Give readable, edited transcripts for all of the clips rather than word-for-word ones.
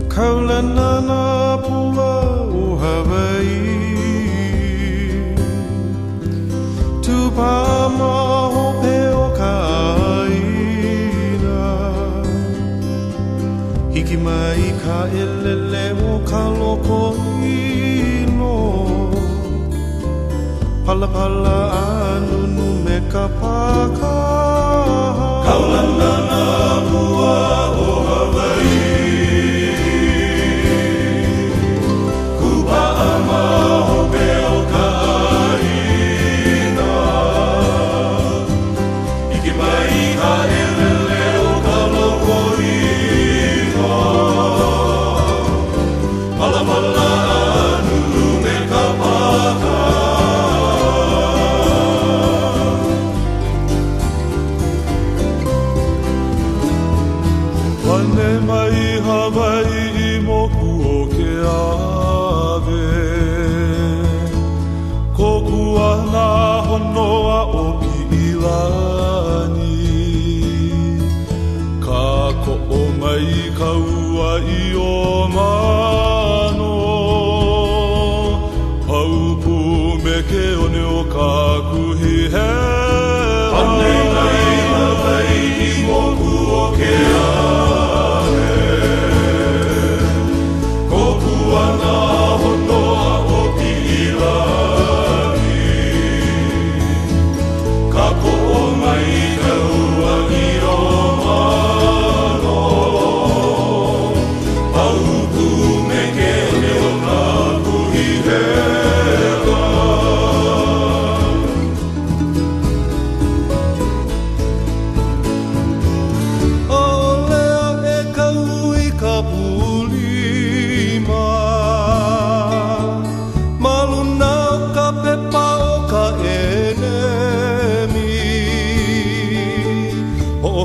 Kaulanana pua o Hawaii Tupama hope o kaina Hiki mai ka elele o ka loko ino Pala pala anunu me ka paka Kaulanana pua o Hawaii Pane mai Hawaii I moku o ke ave Kokua nā honoa o ki ilani Ka ko'o mai ka ua I o mano Paupu me ke one o ka kuhi hela Pane mai Hawaii I moku o ke ave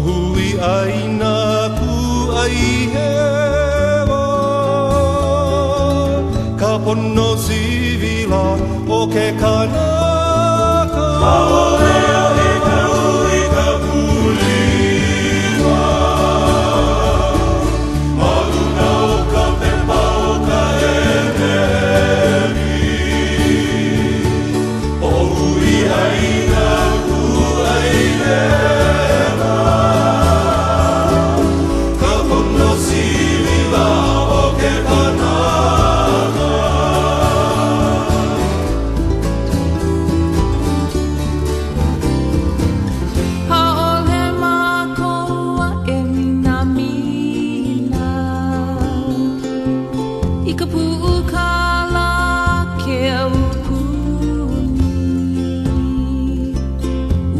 Hui aina ku ai hewa Ka pono sivila o ke kanaka Maolea e ka ui ka pulima Maluna o ka pepa o ka enemi O hui aina ku ai hewa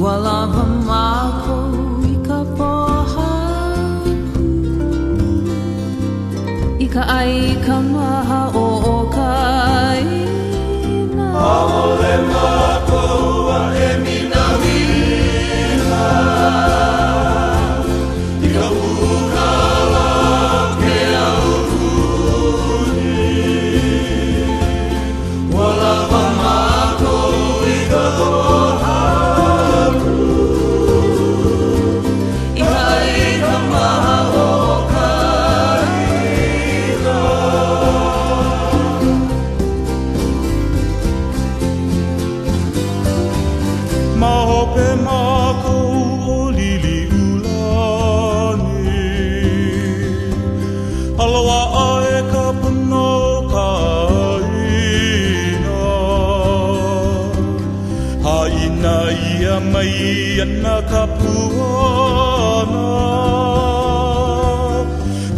Walaha mako I ka pahaku I ka ai ka maha o ka ina Aole mako a e minamina I ka ukala ke au kuni Walaha mako I ka Mahope mākou o lili ulani Aloha ae ka puno ka ina Haina ia mai ana ka puana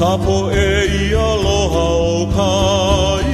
Ka poe I aloha o ka ina